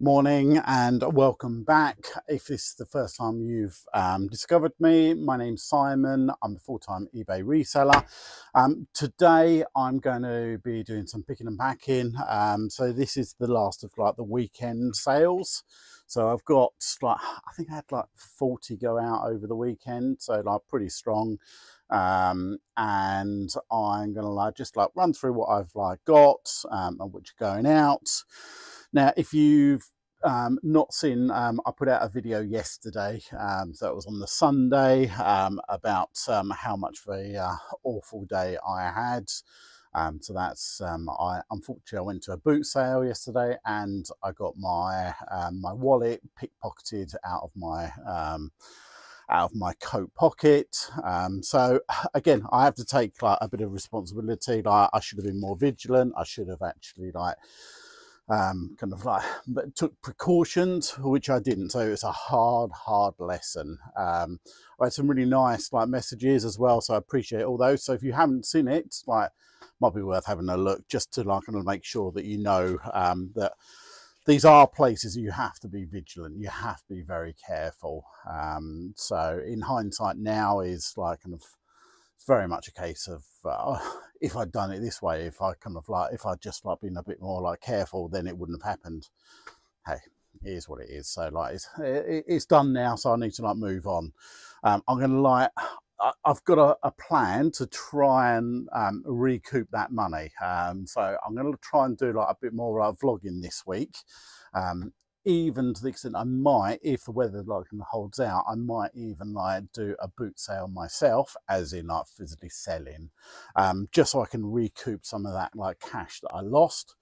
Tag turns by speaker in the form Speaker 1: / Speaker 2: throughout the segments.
Speaker 1: Morning and welcome back. If this is the first time you've discovered me, my name's Simon. I'm a full-time eBay reseller. Today I'm going to be doing some picking and packing. So this is the last of like the weekend sales. So I've got like, I think I had like 40 go out over the weekend, so like pretty strong. And I'm gonna like just like run through what I've like got and which are going out. Now, if you've not seen, I put out a video yesterday, so it was on the Sunday, about how much of a awful day I had. So that's unfortunately I went to a boot sale yesterday and I got my my wallet pickpocketed out of my coat pocket. So again, I have to take like a bit of responsibility. Like I should have been more vigilant. I should have actually like kind of like but took precautions, which I didn't. So it's a hard lesson. I had some really nice like messages as well, so I appreciate all those. So if you haven't seen it, like might be worth having a look just to like kind of make sure that you know that these are places you have to be vigilant, you have to be very careful. So in hindsight now is like kind of, it's very much a case of if I'd done it this way, if I kind of like, if I'd just like been a bit more like careful, then it wouldn't have happened. Hey, it is what it is. So like it's done now, so I need to like move on. I'm gonna like, I've got a plan to try and recoup that money. So I'm going to try and do like a bit more vlogging this week. Even to the extent I might, if the weather like holds out, I might even like do a boot sale myself, as in like physically selling, just so I can recoup some of that like cash that I lost.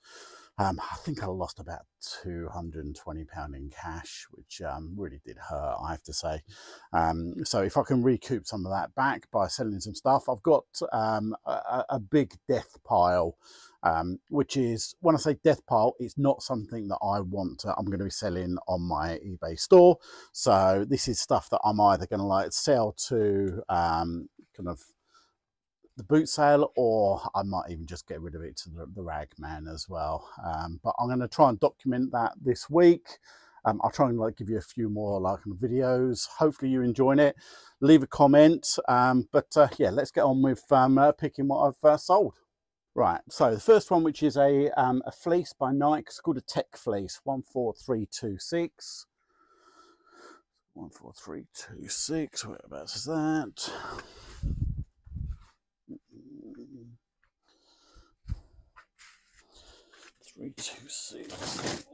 Speaker 1: I think I lost about £220 in cash, which really did hurt, I have to say. So if I can recoup some of that back by selling some stuff, I've got a big death pile, which is, when I say death pile, it's not something that I want to, I'm going to be selling on my eBay store. So this is stuff that I'm either going to like sell to kind of the boot sale, or I might even just get rid of it to the rag man as well. But I'm going to try and document that this week. I'll try and like give you a few more like videos. Hopefully you're enjoying it. Leave a comment. Yeah, let's get on with picking what I've sold. Right, so the first one, which is a fleece by Nike, it's called a Tech Fleece 14326. 14326, whereabouts is that? 326.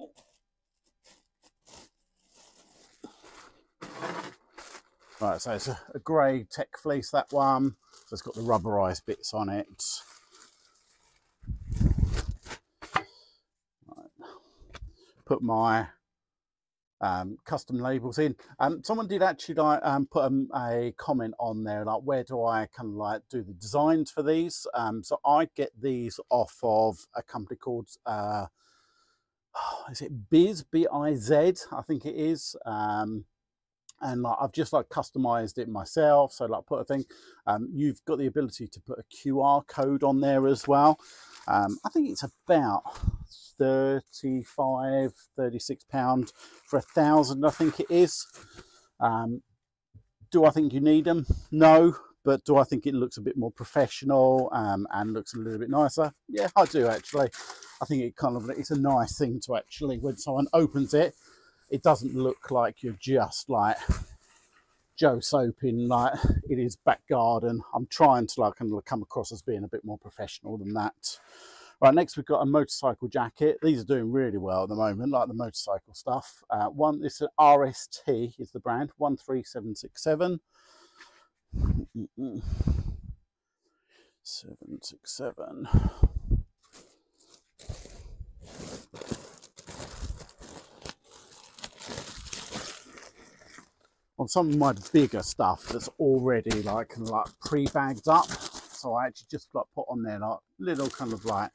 Speaker 1: Right, so it's a grey Tech Fleece, that one. So it's got the rubberized bits on it. Right. Put my custom labels in. Someone did actually like put a comment on there like, where do I kind of like do the designs for these? So I get these off of a company called is it B-I-Z, I think it is. And like I've just like customized it myself. So like put a thing, you've got the ability to put a QR code on there as well. I think it's about £36 for 1,000, I think it is. Do I think you need them? No. But do I think it looks a bit more professional and looks a little bit nicer? Yeah, I do actually. I think it kind of, it's a nice thing to actually, when someone opens it, it doesn't look like you're just like Joe Soap in like in his back garden. I'm trying to like kind of come across as being a bit more professional than that. Right, next we've got a motorcycle jacket. These are doing really well at the moment, like the motorcycle stuff. It's an RST is the brand, 13767. 767. On some of my bigger stuff that's already like pre-bagged up, so I actually just like put on there like little kind of like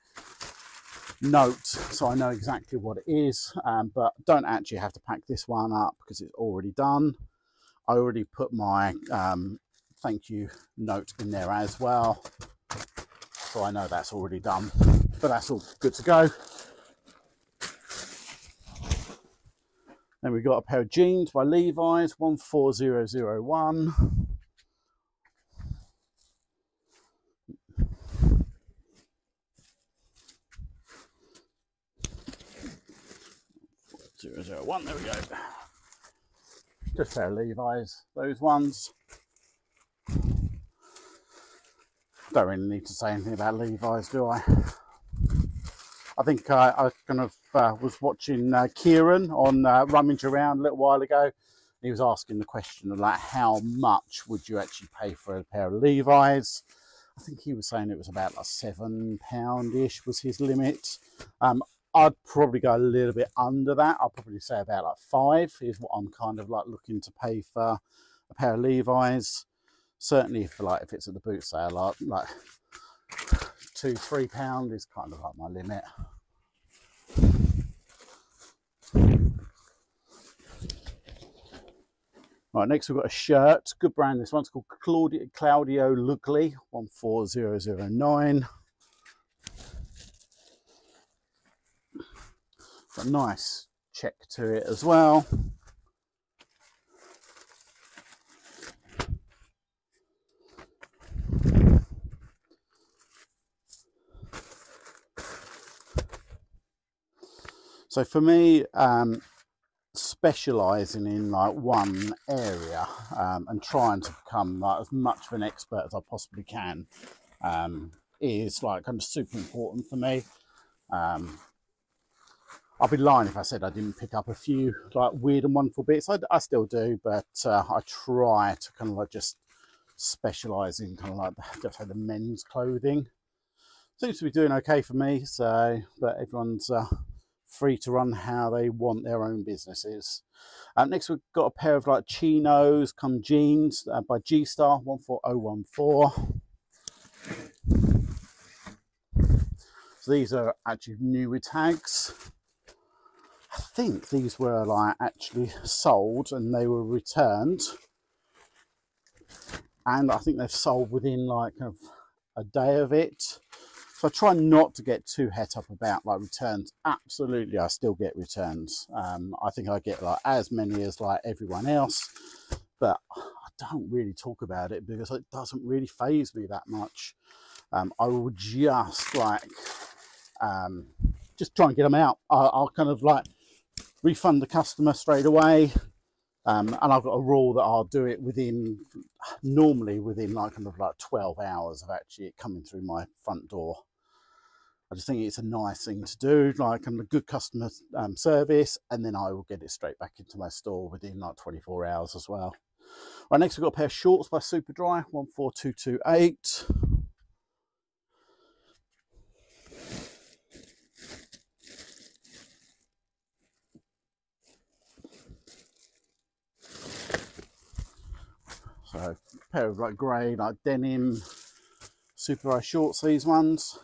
Speaker 1: notes, so I know exactly what it is. But don't actually have to pack this one up because it's already done. I already put my thank you note in there as well, so I know that's already done, but that's all good to go. Then we've got a pair of jeans by Levi's, 14001. There we go. Just a pair of Levi's, those ones. Don't really need to say anything about Levi's, do I? I think I kind of was watching Kieran on Rummage Around a little while ago. He was asking the question of like, how much would you actually pay for a pair of Levi's? I think he was saying it was about like £7-ish was his limit. I'd probably go a little bit under that. I'd probably say about like £5 is what I'm kind of like looking to pay for a pair of Levi's. Certainly if it's at the boot sale, like £2-3 is kind of like my limit. Right, next we've got a shirt, good brand. This one's called Claudio Lugli, 14009. Got a nice check to it as well. So for me, specialising in like one area and trying to become like as much of an expert as I possibly can is like kind of super important for me. I'd be lying if I said I didn't pick up a few like weird and wonderful bits. I still do, but I try to kind of like just specialise in kind of like just like the men's clothing. Seems to be doing okay for me. So, but everyone's free to run how they want their own businesses. Next we've got a pair of like chinos come jeans by G-Star, 14014. So these are actually new with tags. I think these were like actually sold and they were returned, and I think they've sold within like a day of it. So I try not to get too het up about like returns. Absolutely, I still get returns. I think I get like as many as like everyone else, but I don't really talk about it because it doesn't really faze me that much. I will just like just try and get them out. I'll kind of like refund the customer straight away, and I've got a rule that I'll do it normally within like kind of like 12 hours of actually it coming through my front door. I just think it's a nice thing to do, like a good customer service, and then I will get it straight back into my store within like 24 hours as well. Right, next we've got a pair of shorts by Superdry, 14228. So a pair of like grey, like denim Superdry shorts, these ones.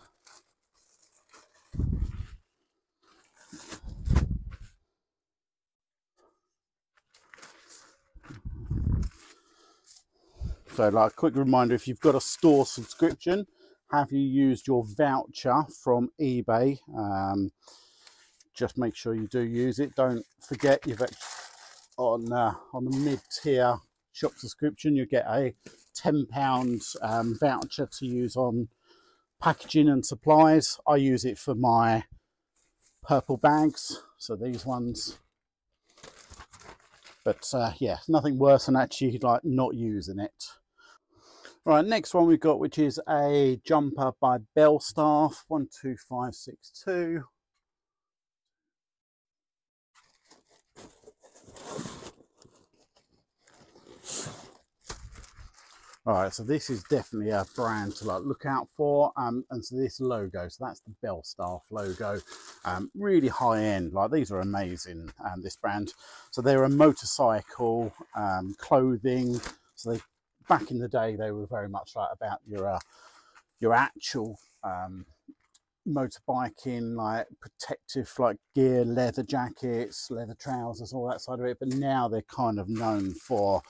Speaker 1: So like a quick reminder, if you've got a store subscription, have you used your voucher from eBay? Just make sure you do use it. Don't forget you've on the mid-tier shop subscription, you get a £10 voucher to use on packaging and supplies. I use it for my purple bags, so these ones. But yeah, nothing worse than actually like not using it. Right, next one we've got, which is a jumper by Belstaff, 12562. All right, so this is definitely a brand to like look out for, and so this logo, so that's the Belstaff logo, really high end. Like these are amazing. This brand, so they're a motorcycle clothing. So they, back in the day, they were very much like about your actual motorbiking, like protective like gear, leather jackets, leather trousers, all that side of it. But now they're kind of known for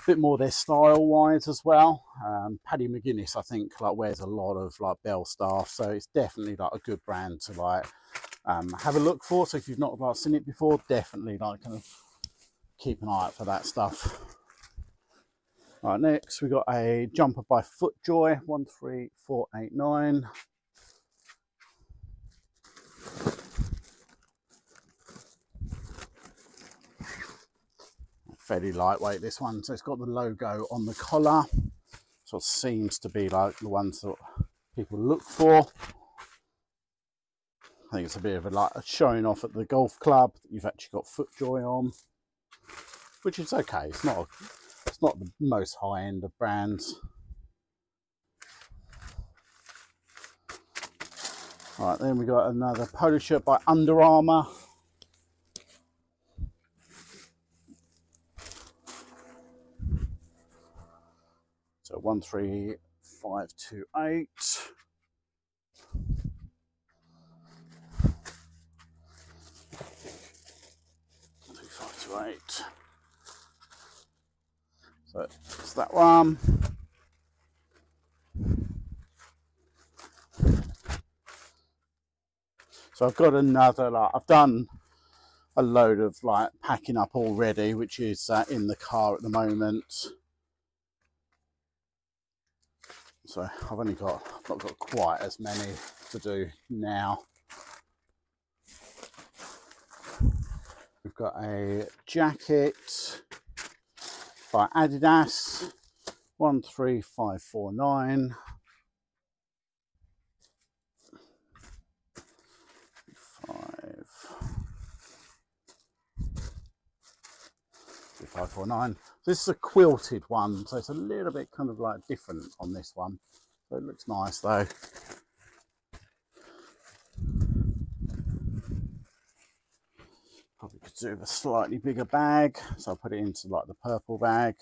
Speaker 1: bit more their style wise as well. Paddy McGuinness, I think, like wears a lot of like Bell Staff, so it's definitely like a good brand to like have a look for. So if you've not like seen it before, definitely like kind of keep an eye out for that stuff. All right, next we got a jumper by FootJoy 13489. Fairly lightweight, this one. So it's got the logo on the collar, so it seems to be like the ones that people look for. I think it's a bit of a like showing off at the golf club that you've actually got FootJoy on, which is okay. It's not the most high end of brands. All right, then we got another polo shirt by Under Armour. So 13528. 2528. So it's that one. So I've got another, like I've done a load of like packing up already, which is in the car at the moment. So I've not got quite as many to do now. We've got a jacket by Adidas 13549. 549. This is a quilted one, so it's a little bit kind of like different on this one. So it looks nice though. Probably could do with a slightly bigger bag, so I'll put it into like the purple bag.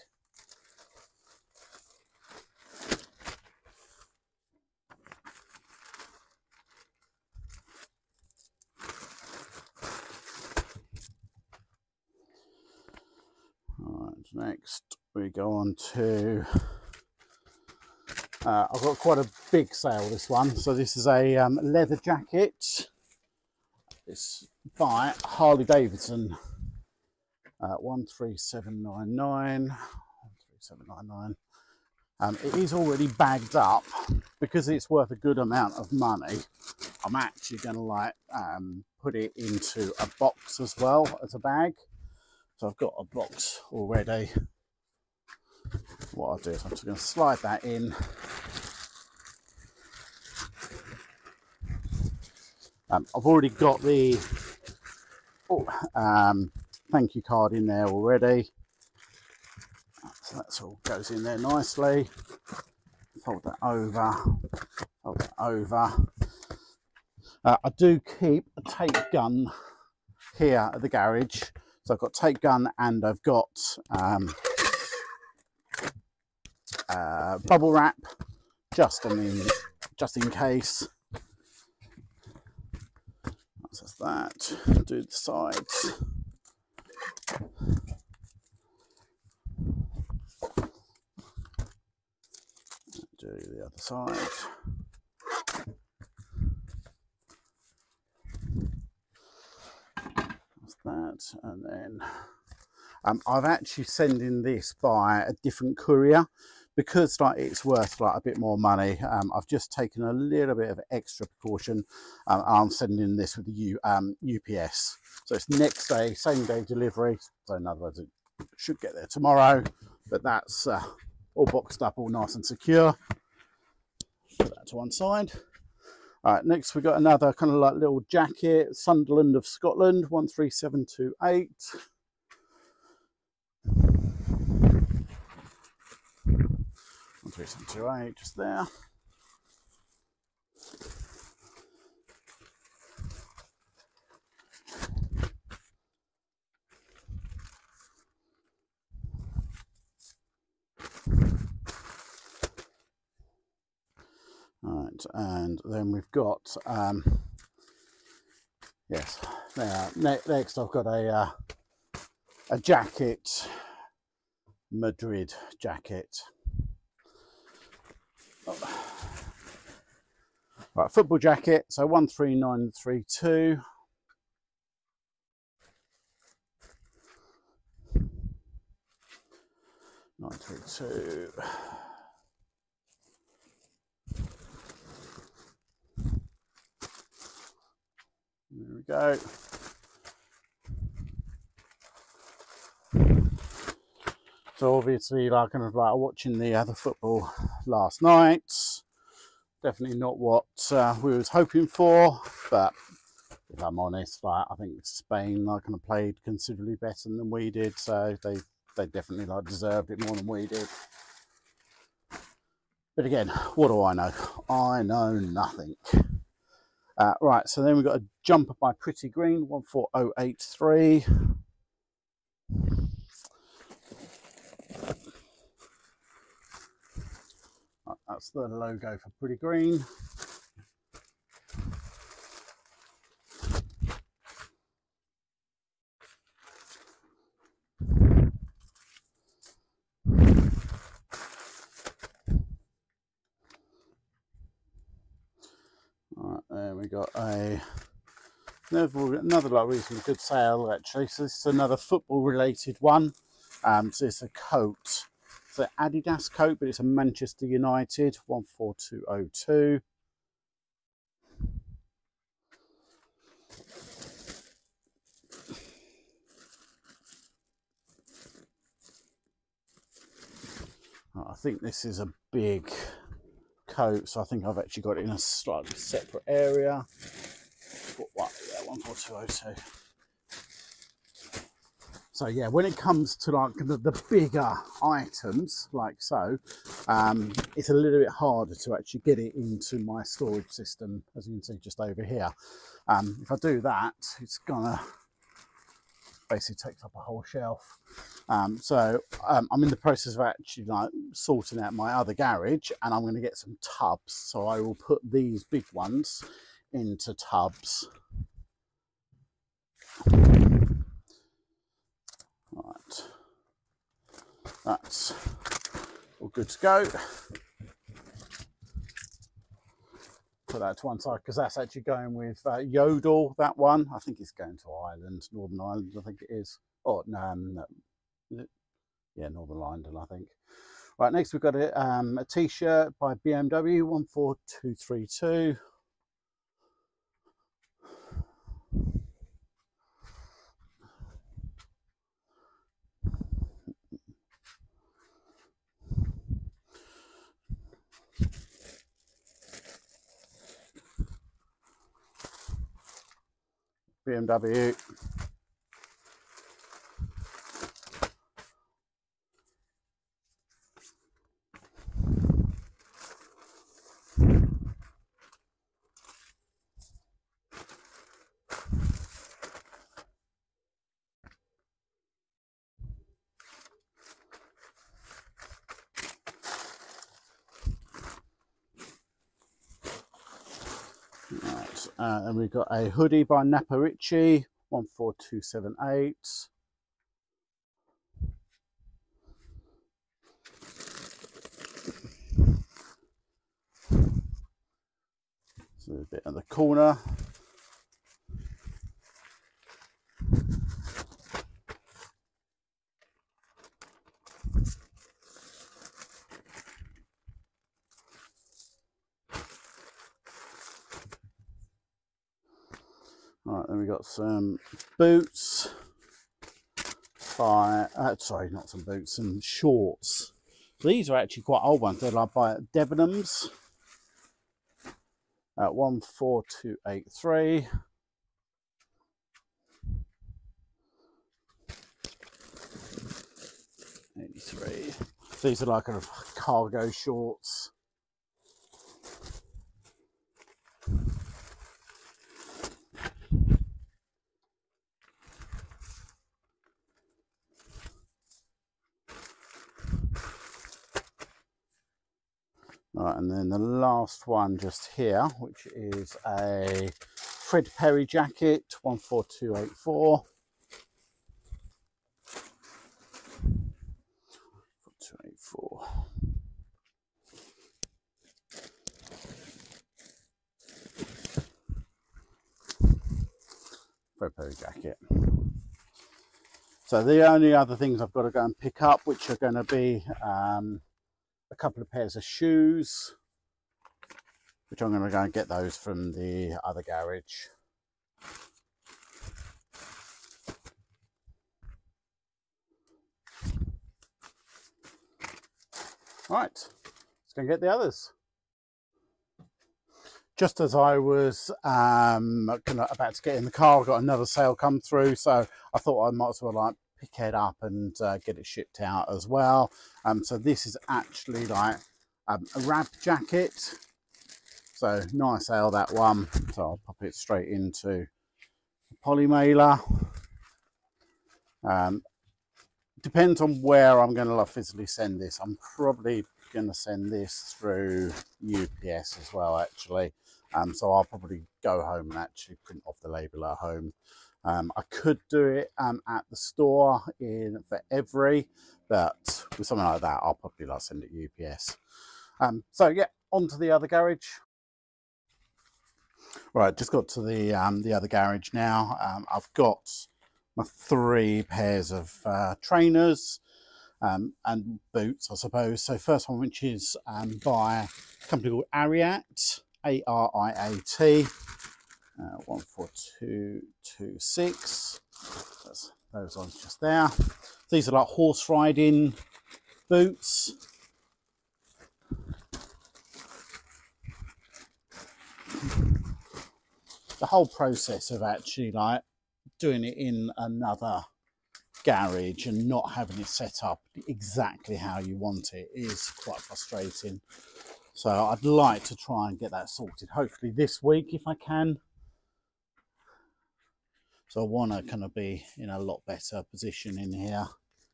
Speaker 1: Alright, next we go on to I've got quite a big sale this one. So this is a leather jacket. It's by Harley Davidson. 13799. 13799. It is already bagged up because it's worth a good amount of money. I'm actually going to like put it into a box as well as a bag. So I've got a box already. What I'll do is I'm just going to slide that in. I've already got the thank you card in there already. So that's all goes in there nicely. Fold that over. Fold that over. I do keep a tape gun here at the garage. So I've got tape gun and I've got bubble wrap just in case. That's that. Do the sides. Do the other side. That's that, and then I've actually sending this by a different courier because like it's worth like a bit more money. I've just taken a little bit of extra precaution. I'm sending this with the UPS, so it's next day, same day delivery. So in other words, it should get there tomorrow. But that's all boxed up, all nice and secure. Put that to one side. All right, next we got another kind of like little jacket, Sunderland of Scotland, 13728. 13728, just there. All right, and then we've got yes. Now next I've got a jacket Madrid jacket. Right, football jacket, so 13932. There we go. So obviously, like kind of like watching the other football last night, definitely not what we was hoping for. But if I'm honest, like I think Spain like kind of played considerably better than we did, so they definitely like deserved it more than we did. But again, what do I know? I know nothing. Right, so then we've got a jumper by Pretty Green, 14083. Right, that's the logo for Pretty Green. Right, there we got another like reasonably good sale actually. So this is another football related one. So it's a coat. It's an Adidas coat, but it's a Manchester United, 14202. I think this is a big coat, so I think I've actually got it in a slightly separate area. What, yeah, 14202. So yeah, when it comes to like the bigger items, like so, it's a little bit harder to actually get it into my storage system, as you can see just over here. If I do that, it's gonna basically take up a whole shelf. So I'm in the process of actually like sorting out my other garage, and I'm going to get some tubs. So I will put these big ones into tubs. Right, that's all good to go. Put that to one side because that's actually going with Yodel. That one, I think it's going to Ireland, Northern Ireland, I think it is. Oh no, yeah, Northern Ireland, I think. Right, next we've got a t-shirt by BMW, 14232. BMW. Right, and we've got a hoodie by Naparici, 14278. So a bit at the corner. Right, then we got some boots by, sorry, not some boots, some shorts. These are actually quite old ones. They're like by Debenhams at 14283. These are like kind of cargo shorts. Right, and then the last one just here, which is a Fred Perry jacket, 14284. 4. Polo jacket. So the only other things I've got to go and pick up, which are going to be a couple of pairs of shoes, which I'm going to go and get those from the other garage. Right, let's go and get the others. Just as I was about to get in the car, I got another sale come through, so I thought I might as well like pick it up and get it shipped out as well. So this is actually like a wrap jacket. So nice sale, that one. So I'll pop it straight into the poly mailer. Depends on where I'm going to physically send this. I'm probably going to send this through UPS as well, actually. So I'll probably go home and actually print off the label at home. I could do it at the store for every, but with something like that, I'll probably like send it UPS. So yeah, on to the other garage. Right, just got to the other garage now. I've got my 3 pairs of trainers and boots, I suppose. So first one, which is by a company called Ariat, A-R-I-A-T, 14226. That's those ones just there. These are like horse riding boots. The whole process of actually like doing it in another garage and not having it set up exactly how you want it is quite frustrating. So I'd like to try and get that sorted, hopefully this week if I can. So I want to kind of be in a lot better position in here,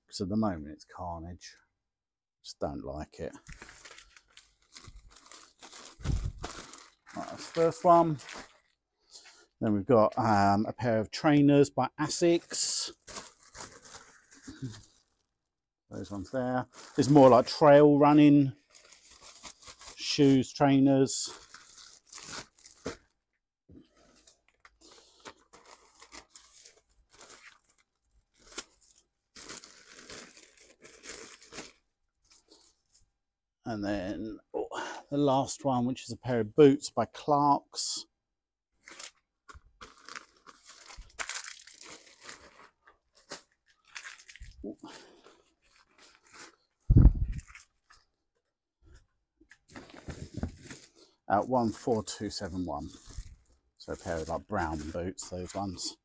Speaker 1: because at the moment it's carnage. Just don't like it. Right, that's the first one. Then we've got a pair of trainers by Asics. Those ones there. There's more like trail running shoes, trainers. And then the last one, which is a pair of boots by Clark's. At 14271. So a pair of like brown boots, those ones.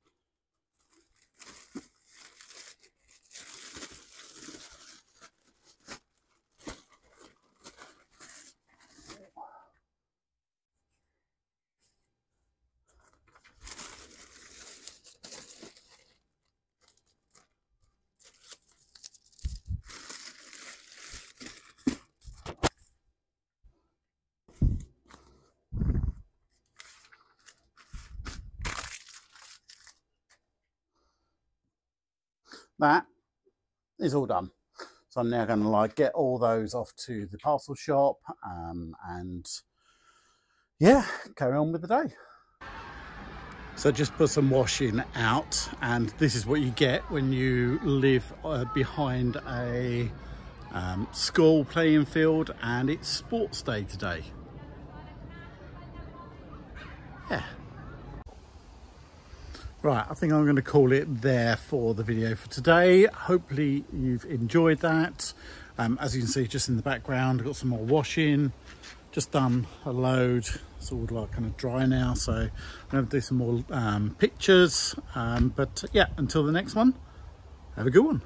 Speaker 1: That is all done. So I'm now going to like get all those off to the parcel shop and yeah, carry on with the day. So just put some washing out, and this is what you get when you live behind a school playing field and it's sports day today. Yeah. Right, I think I'm going to call it there for the video for today. Hopefully you've enjoyed that. As you can see, just in the background, I've got some more washing. Just done a load. It's all like kind of dry now, so I'm going to do some more pictures. But yeah, until the next one, have a good one.